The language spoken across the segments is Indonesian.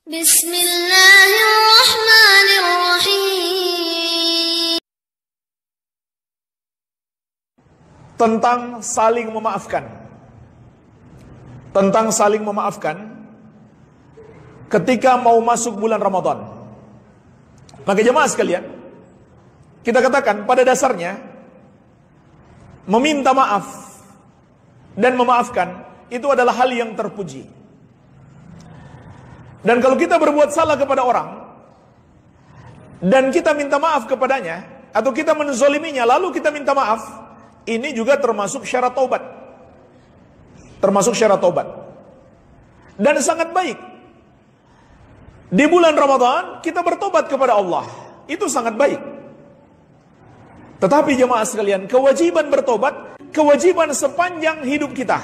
Bismillahirrahmanirrahim. Tentang saling memaafkan. Tentang saling memaafkan ketika mau masuk bulan Ramadan. Maka jemaah sekalian, kita katakan pada dasarnya meminta maaf dan memaafkan itu adalah hal yang terpuji. Dan kalau kita berbuat salah kepada orang dan kita minta maaf kepadanya, atau kita menzoliminya lalu kita minta maaf, ini juga termasuk syarat taubat. Termasuk syarat taubat. Dan sangat baik di bulan Ramadan kita bertobat kepada Allah. Itu sangat baik. Tetapi jemaah sekalian, kewajiban bertobat, kewajiban sepanjang hidup kita.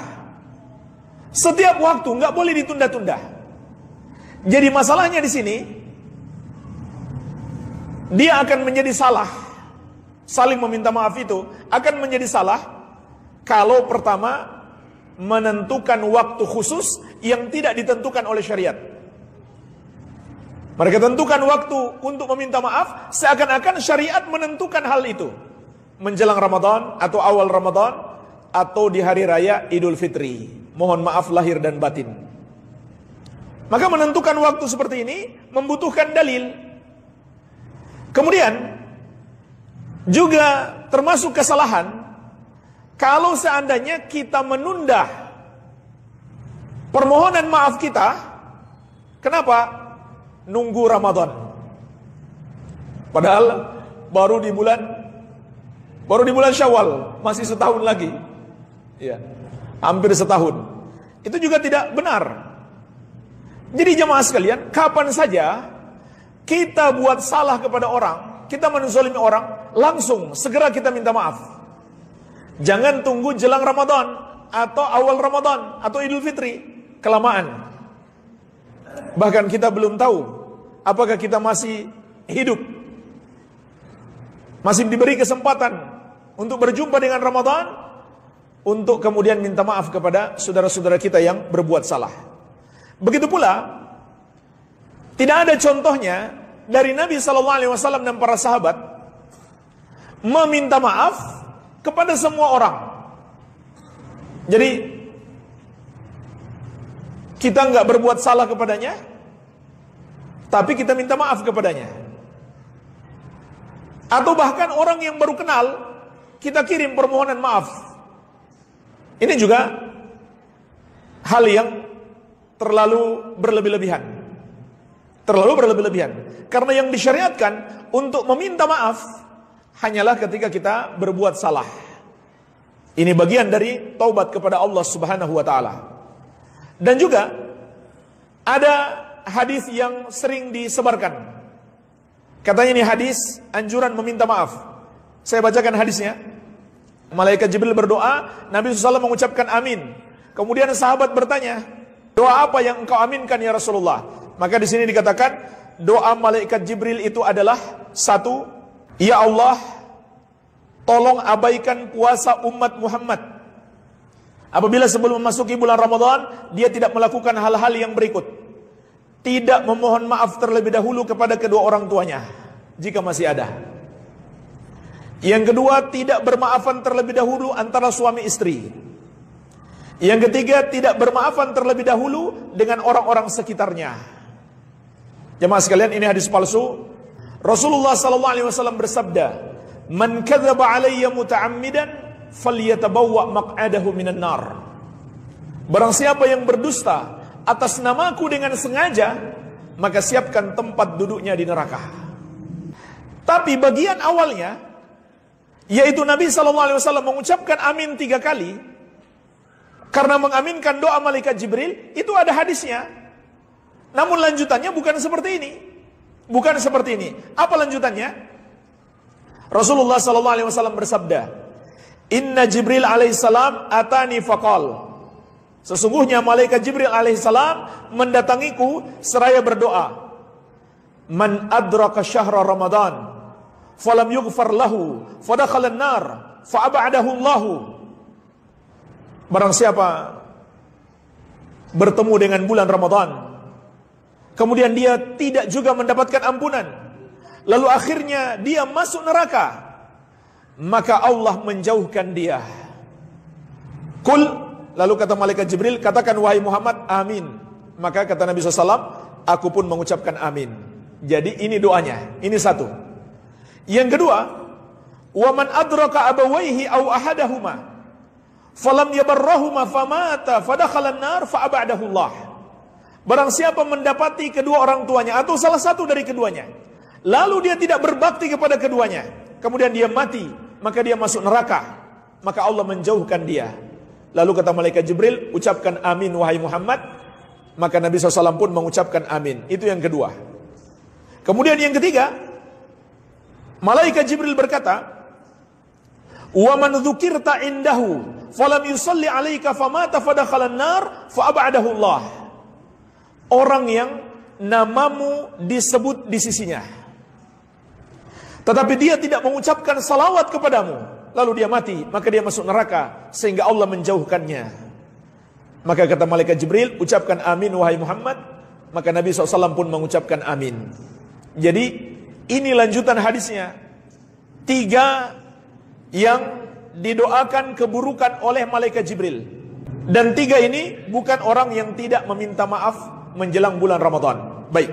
Setiap waktu, nggak boleh ditunda-tunda. Jadi masalahnya di sini, dia akan menjadi salah. Saling meminta maaf itu akan menjadi salah kalau pertama menentukan waktu khusus yang tidak ditentukan oleh syariat. Mereka tentukan waktu untuk meminta maaf seakan-akan syariat menentukan hal itu menjelang Ramadan atau awal Ramadan atau di hari raya Idul Fitri. Mohon maaf lahir dan batin. Maka menentukan waktu seperti ini membutuhkan dalil. Kemudian juga termasuk kesalahan kalau seandainya kita menunda permohonan maaf kita. Kenapa? Nunggu Ramadan. Padahal baru di bulan Syawal, masih setahun lagi. Ya, hampir setahun. Itu juga tidak benar. Jadi jemaah sekalian, kapan saja kita buat salah kepada orang, kita menzalimi orang, langsung segera kita minta maaf. Jangan tunggu jelang Ramadan atau awal Ramadan atau Idul Fitri, kelamaan. Bahkan kita belum tahu apakah kita masih hidup, masih diberi kesempatan untuk berjumpa dengan Ramadan, untuk kemudian minta maaf kepada saudara-saudara kita yang berbuat salah. Begitu pula, tidak ada contohnya dari Nabi SAW dan para sahabat meminta maaf kepada semua orang. Jadi kita nggak berbuat salah kepadanya, tapi kita minta maaf kepadanya. Atau bahkan orang yang baru kenal, kita kirim permohonan maaf. Ini juga hal yang terlalu berlebih-lebihan. Terlalu berlebih-lebihan. Karena yang disyariatkan untuk meminta maaf hanyalah ketika kita berbuat salah. Ini bagian dari taubat kepada Allah Subhanahu wa taala. Dan juga ada hadis yang sering disebarkan. Katanya ini hadis anjuran meminta maaf. Saya bacakan hadisnya. Malaikat Jibril berdoa, Nabi SAW mengucapkan amin. Kemudian sahabat bertanya, doa apa yang engkau aminkan ya Rasulullah? Maka di sini dikatakan doa malaikat Jibril itu adalah satu, ya Allah, tolong abaikan puasa umat Muhammad. Apabila sebelum memasuki bulan Ramadan dia tidak melakukan hal-hal yang berikut. Tidak memohon maaf terlebih dahulu kepada kedua orang tuanya jika masih ada. Yang kedua, tidak bermaafan terlebih dahulu antara suami istri. Yang ketiga, tidak bermaafan terlebih dahulu dengan orang-orang sekitarnya. Jemaah sekalian, ini hadis palsu. Rasulullah SAW bersabda, "Man kadzaba alayya muta'ammidan falyatabawwa maq'adahu minan nar." Barang siapa yang berdusta atas namaku dengan sengaja, maka siapkan tempat duduknya di neraka. Tapi bagian awalnya, yaitu Nabi SAW mengucapkan amin 3 kali, karena mengaminkan doa malaikat Jibril, itu ada hadisnya. Namun lanjutannya bukan seperti ini. Bukan seperti ini. Apa lanjutannya? Rasulullah SAW bersabda, "Inna Jibril alaihissalam atani faqal." Sesungguhnya malaikat Jibril alaihissalam mendatangiku seraya berdoa, "Man adraka syahra Ramadan falam yughfar lahu fadakhala an-nar fa'abadahu Allahu." Barang siapa bertemu dengan bulan Ramadan kemudian dia tidak juga mendapatkan ampunan, lalu akhirnya dia masuk neraka, maka Allah menjauhkan dia. Kul, lalu kata malaikat Jibril, katakan wahai Muhammad, amin. Maka kata Nabi SAW, aku pun mengucapkan amin. Jadi ini doanya, ini satu. Yang kedua, wa man adraka abawaihi aw ahadahuma falam yabarrahuma famata fadakhalan nar fa abadahu Allah. Barang siapa mendapati kedua orang tuanya atau salah satu dari keduanya, lalu dia tidak berbakti kepada keduanya, kemudian dia mati, maka dia masuk neraka, maka Allah menjauhkan dia. Lalu kata malaikat Jibril, ucapkan amin wahai Muhammad. Maka Nabi SAW pun mengucapkan amin. Itu yang kedua. Kemudian yang ketiga, malaikat Jibril berkata, wa man dzukirta indahu falam yusalli 'alaika famata fadakhalan nar fa ab'adahu Allah. Orang yang namamu disebut di sisinya, tetapi dia tidak mengucapkan salawat kepadamu, lalu dia mati, maka dia masuk neraka sehingga Allah menjauhkannya. Maka kata malaikat Jibril, ucapkan amin wahai Muhammad. Maka Nabi SAW pun mengucapkan amin. Jadi ini lanjutan hadisnya. 3 yang didoakan keburukan oleh malaikat Jibril. Dan 3 ini bukan orang yang tidak meminta maaf menjelang bulan Ramadan. Baik.